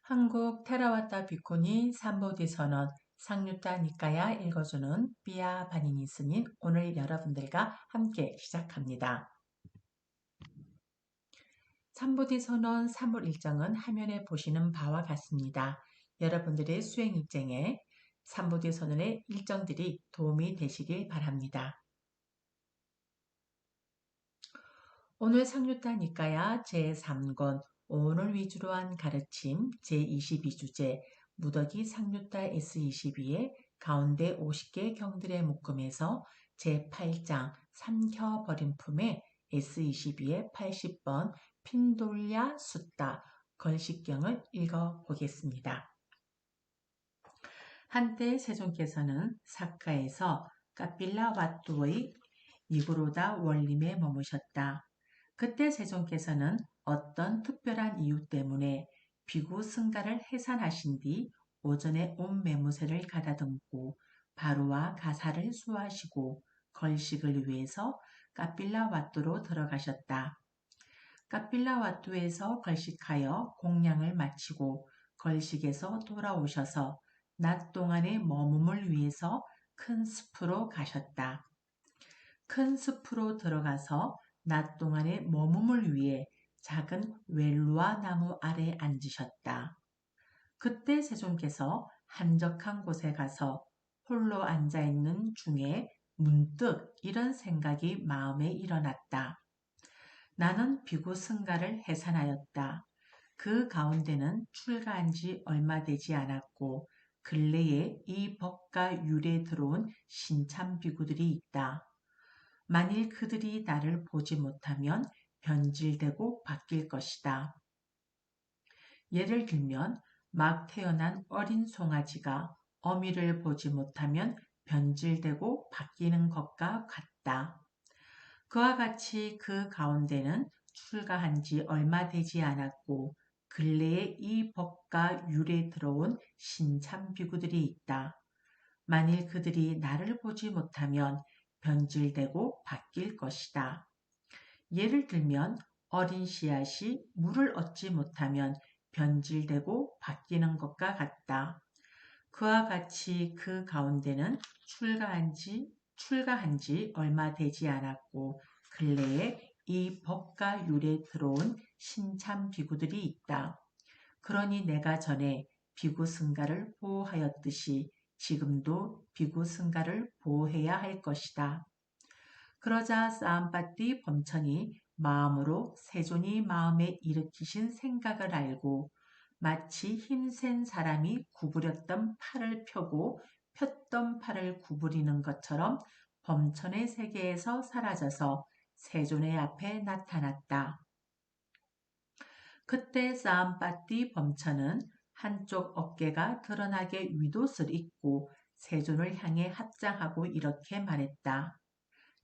한국 테라와타 비코니 삼보디 선언 상류타 니까야 읽어주는 삐아 바니니 스님 오늘 여러분들과 함께 시작합니다. 삼보디 선언 3월 일정은 화면에 보시는 바와 같습니다. 여러분들의 수행 일정에 삼보디 선언의 일정들이 도움이 되시길 바랍니다. 오늘 상류타 니까야 제3권 오늘 위주로 한 가르침 제22주제 무더기 상류타 S22의 가운데 50개 경들의 묶음에서 제8장 삼켜버린 품의 S22의 80번 핀돌랴 숫다 걸식경을 읽어보겠습니다. 한때 세종께서는 사카에서 까필라와뚜의 니고로다 원림에 머무셨다. 그때 세종께서는 어떤 특별한 이유 때문에 비구 승가를 해산하신 뒤 오전에 온 매무새를 가다듬고 바로와 가사를 수하시고 걸식을 위해서 까필라와뚜로 들어가셨다. 까필라와뚜에서 걸식하여 공양을 마치고 걸식에서 돌아오셔서 낮 동안의 머금을 위해서 큰 숲으로 가셨다. 큰 숲으로 들어가서 낮 동안의 머금을 위해 작은 웰루아 나무 아래 앉으셨다. 그때 세종께서 한적한 곳에 가서 홀로 앉아있는 중에 문득 이런 생각이 마음에 일어났다. 나는 비구 승가를 해산하였다. 그 가운데는 출가한 지 얼마 되지 않았고 근래에 이 법과 율에 들어온 신참 비구들이 있다. 만일 그들이 나를 보지 못하면 변질되고 바뀔 것이다. 예를 들면 막 태어난 어린 송아지가 어미를 보지 못하면 변질되고 바뀌는 것과 같다. 그와 같이 그 가운데는 출가한 지 얼마 되지 않았고 근래에 이 법과 율에 들어온 신참 비구들이 있다. 만일 그들이 나를 보지 못하면 변질되고 바뀔 것이다. 예를 들면 어린 씨앗이 물을 얻지 못하면 변질되고 바뀌는 것과 같다. 그와 같이 그 가운데는 출가한 지 얼마 되지 않았고 근래에 이 법과 율에 들어온 신참 비구들이 있다. 그러니 내가 전에 비구 승가를 보호하였듯이 지금도 비구 승가를 보호해야 할 것이다. 그러자 싸움바띠 범천이 마음으로 세존이 마음에 일으키신 생각을 알고 마치 힘센 사람이 구부렸던 팔을 펴고 폈던 팔을 구부리는 것처럼 범천의 세계에서 사라져서 세존의 앞에 나타났다. 그때 싸움바띠 범천은 한쪽 어깨가 드러나게 윗옷을 입고 세존을 향해 합장하고 이렇게 말했다.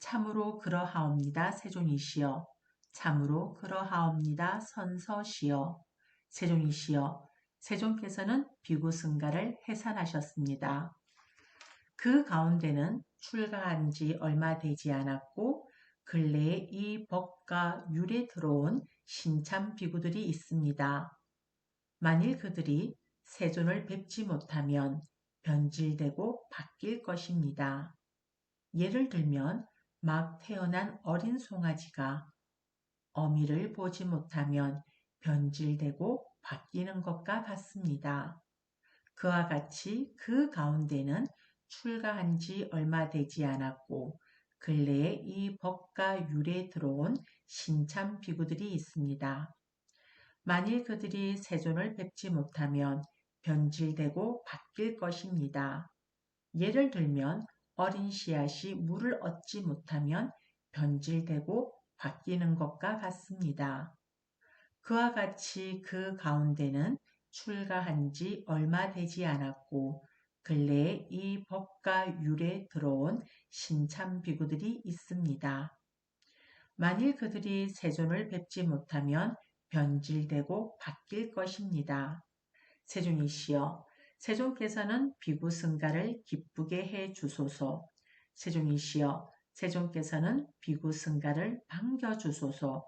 참으로 그러하옵니다 세존이시여. 참으로 그러하옵니다 선서시여. 세존이시여. 세존께서는 비구 승가를 해산하셨습니다. 그 가운데는 출가한 지 얼마 되지 않았고 근래에 이 법과 율에 들어온 신참 비구들이 있습니다. 만일 그들이 세존을 뵙지 못하면 변질되고 바뀔 것입니다. 예를 들면 막 태어난 어린 송아지가 어미를 보지 못하면 변질되고 바뀌는 것과 같습니다. 그와 같이 그 가운데는 출가한 지 얼마 되지 않았고 근래에 이 법과 율에 들어온 신참 비구들이 있습니다. 만일 그들이 세존을 뵙지 못하면 변질되고 바뀔 것입니다. 예를 들면 어린 씨앗이 물을 얻지 못하면 변질되고 바뀌는 것과 같습니다. 그와 같이 그 가운데는 출가한 지 얼마 되지 않았고 근래에 이 법과 율에 들어온 신참 비구들이 있습니다. 만일 그들이 세존을 뵙지 못하면 변질되고 바뀔 것입니다. 세존이시여, 세존께서는 비구 승가를 기쁘게 해 주소서. 세존이시여, 세존께서는 비구 승가를 반겨 주소서.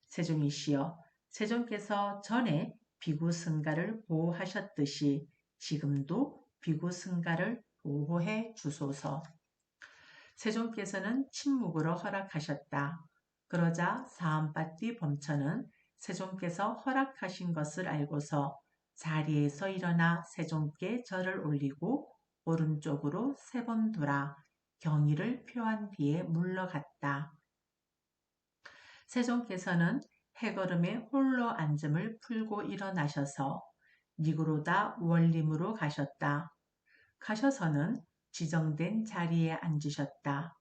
세존이시여, 세존께서 전에 비구승가를 보호하셨듯이 지금도 비구승가를 보호해 주소서. 세종께서는 침묵으로 허락하셨다. 그러자 사암파티 범천은 세종께서 허락하신 것을 알고서 자리에서 일어나 세종께 절을 올리고 오른쪽으로 3번 돌아 경의를 표한 뒤에 물러갔다. 세종께서는 해걸음에 홀로 앉음을 풀고 일어나셔서 니그로다 원림으로 가셨다. 가셔서는 지정된 자리에 앉으셨다.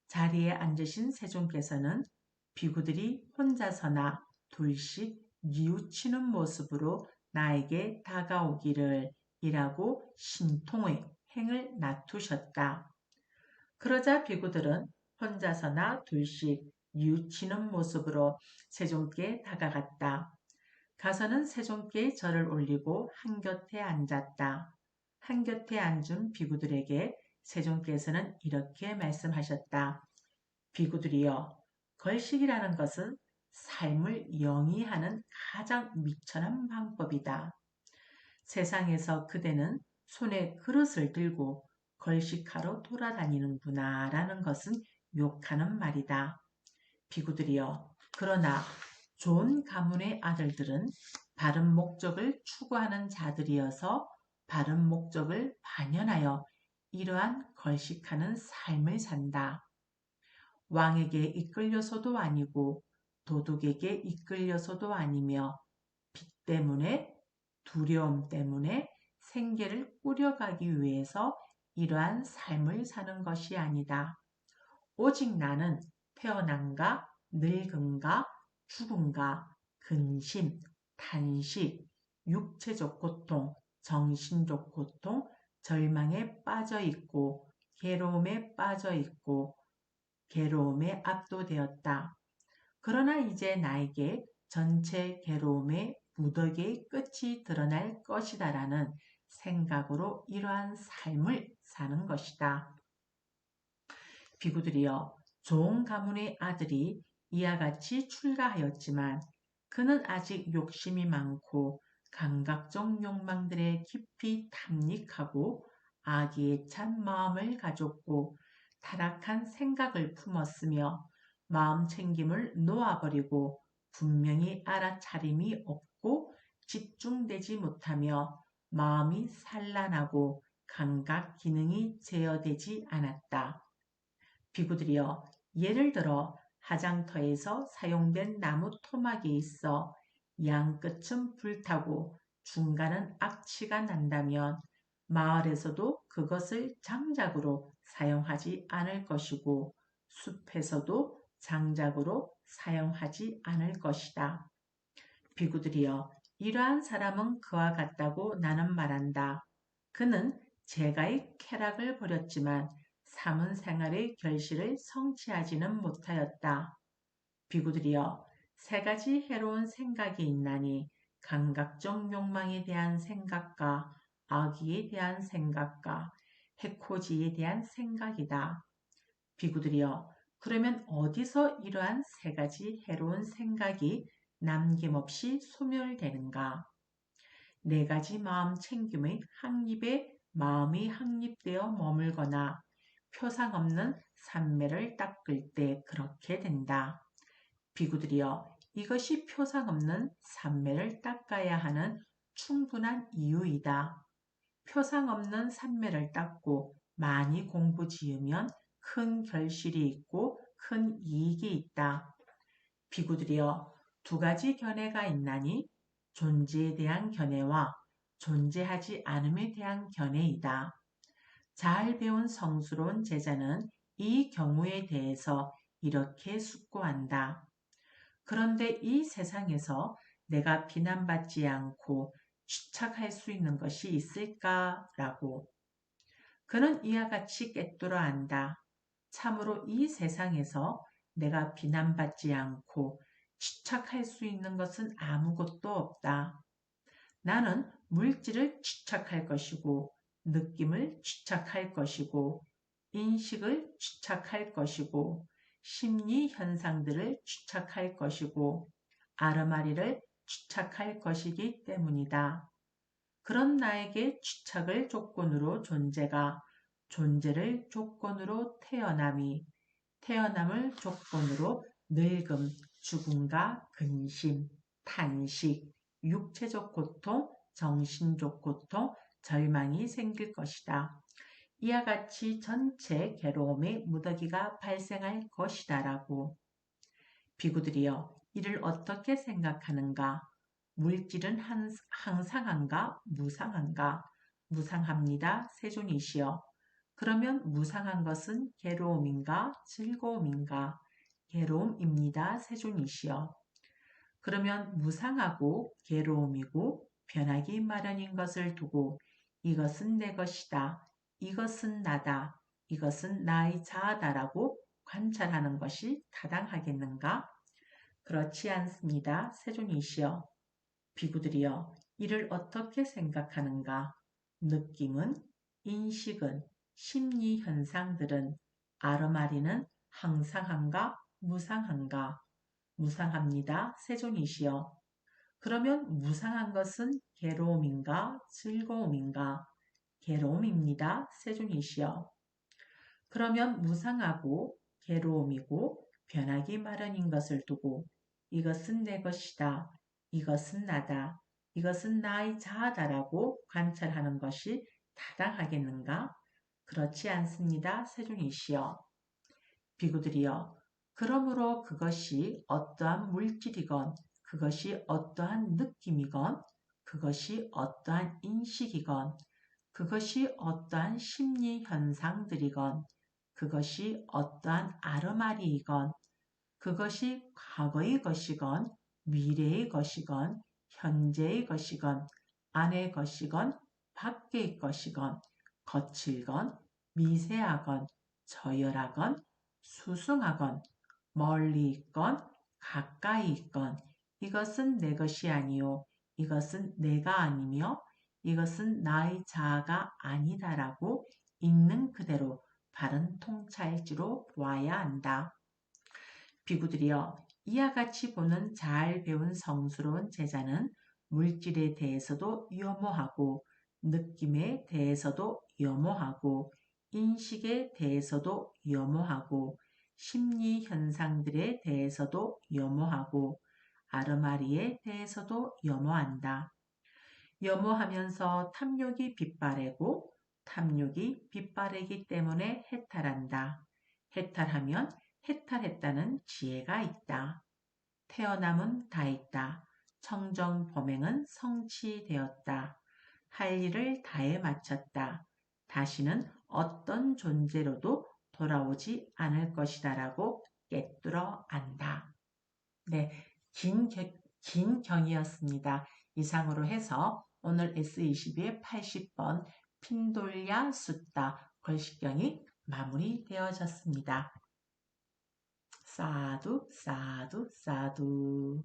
자리에 앉으신 세종께서는 비구들이 혼자서나 둘씩 뉘우치는 모습으로 나에게 다가오기를 이라고 신통의 행을 놔두셨다. 그러자 비구들은 혼자서나 둘씩 뉘우치는 모습으로 세종께 다가갔다. 가서는 세종께 절을 올리고 한곁에 앉았다. 한곁에 앉은 비구들에게 세종께서는 이렇게 말씀하셨다. 비구들이여, 걸식이라는 것은 삶을 영위하는 가장 미천한 방법이다. 세상에서 그대는 손에 그릇을 들고 걸식하러 돌아다니는구나 라는 것은 욕하는 말이다. 비구들이여, 그러나 좋은 가문의 아들들은 바른 목적을 추구하는 자들이어서 바른 목적을 반영하여 이러한 걸식하는 삶을 산다. 왕에게 이끌려서도 아니고 도둑에게 이끌려서도 아니며 빚 때문에 두려움 때문에 생계를 꾸려가기 위해서 이러한 삶을 사는 것이 아니다. 오직 나는 태어남과 늙음과 죽음과 근심, 탄식, 육체적 고통, 정신적 고통, 절망에 빠져 있고 괴로움에 빠져 있고 괴로움에 압도되었다. 그러나 이제 나에게 전체 괴로움의 무더기의 끝이 드러날 것이다라는 생각으로 이러한 삶을 사는 것이다. 비구들이여, 좋은 가문의 아들이 이와 같이 출가하였지만 그는 아직 욕심이 많고 감각적 욕망들에 깊이 탐닉하고 악의에 찬 마음을 가졌고 타락한 생각을 품었으며 마음 챙김을 놓아버리고 분명히 알아차림이 없고 집중되지 못하며 마음이 산란하고 감각 기능이 제어되지 않았다. 비구들이여, 예를 들어 화장터에서 사용된 나무 토막이 있어 양 끝은 불타고 중간은 악취가 난다면 마을에서도 그것을 장작으로 사용하지 않을 것이고 숲에서도 장작으로 사용하지 않을 것이다. 비구들이여, 이러한 사람은 그와 같다고 나는 말한다. 그는 제가의 쾌락을 버렸지만 삼은 생활의 결실을 성취하지는 못하였다. 비구들이여, 3가지 해로운 생각이 있나니 감각적 욕망에 대한 생각과 악의에 대한 생각과 해코지에 대한 생각이다. 비구들이여, 그러면 어디서 이러한 3가지 해로운 생각이 남김없이 소멸되는가? 4가지 마음 챙김의 확립에 마음이 확립되어 머물거나 표상 없는 산매를 닦을 때 그렇게 된다. 비구들이여, 이것이 표상 없는 산매를 닦아야 하는 충분한 이유이다. 표상 없는 산매를 닦고 많이 공부 지으면 큰 결실이 있고 큰 이익이 있다. 비구들이여, 2가지 견해가 있나니 존재에 대한 견해와 존재하지 않음에 대한 견해이다. 잘 배운 성스러운 제자는 이 경우에 대해서 이렇게 숙고한다. 그런데 이 세상에서 내가 비난받지 않고 취착할 수 있는 것이 있을까라고. 그는 이와 같이 꿰뚫어 안다. 참으로 이 세상에서 내가 비난받지 않고 취착할 수 있는 것은 아무것도 없다. 나는 물질을 취착할 것이고 느낌을 취착할 것이고 인식을 취착할 것이고 심리 현상들을 취착할 것이고 아르마리를 취착할 것이기 때문이다. 그런 나에게 취착을 조건으로 존재가, 존재를 조건으로 태어남이, 태어남을 조건으로 늙음, 죽음과 근심, 탄식, 육체적 고통, 정신적 고통, 절망이 생길 것이다. 이와 같이 전체 괴로움의 무더기가 발생할 것이다라고. 비구들이여, 이를 어떻게 생각하는가? 물질은 항상한가? 무상한가? 무상합니다. 세존이시여. 그러면 무상한 것은 괴로움인가? 즐거움인가? 괴로움입니다. 세존이시여. 그러면 무상하고 괴로움이고 변하기 마련인 것을 두고 이것은 내 것이다. 이것은 나다. 이것은 나의 자아다라고 관찰하는 것이 타당하겠는가? 그렇지 않습니다. 세존이시여. 비구들이여, 이를 어떻게 생각하는가? 느낌은, 인식은, 심리 현상들은, 아르마리는 항상한가? 무상한가? 무상합니다. 세존이시여. 그러면 무상한 것은 괴로움인가? 즐거움인가? 괴로움입니다. 세존이시여. 그러면 무상하고 괴로움이고 변하기 마련인 것을 두고 이것은 내 것이다. 이것은 나다. 이것은 나의 자아다라고 관찰하는 것이 타당하겠는가? 그렇지 않습니다. 세존이시여. 비구들이여. 그러므로 그것이 어떠한 물질이건 그것이 어떠한 느낌이건 그것이 어떠한 인식이건 그것이 어떠한 심리 현상들이건 그것이 어떠한 아르마리이건 그것이 과거의 것이건 미래의 것이건 현재의 것이건 안의 것이건 밖의 것이건 거칠건 미세하건 저열하건 수승하건 멀리 있건 가까이 있건 이것은 내 것이 아니요 이것은 내가 아니며 이것은 나의 자아가 아니다라고 있는 그대로 바른 통찰지로 보아야 한다. 비구들이여, 이와 같이 보는 잘 배운 성스러운 제자는 물질에 대해서도 염호하고 느낌에 대해서도 염호하고 인식에 대해서도 염호하고 심리 현상들에 대해서도 염호하고 아르마리에 대해서도 염호한다. 염호하면서 탐욕이 빗바래고 탐욕이 빗바래기 때문에 해탈한다. 해탈하면 해탈했다는 지혜가 있다. 태어남은 다 있다. 청정범행은 성취되었다. 할 일을 다해 마쳤다. 다시는 어떤 존재로도 돌아오지 않을 것이다라고 깨뚫어 안다. 네, 긴 경이었습니다. 이상으로 해서 오늘 S22의 80번 핀돌랴 숫다 걸식경이 마무리되어졌습니다. 사두 사두 사두.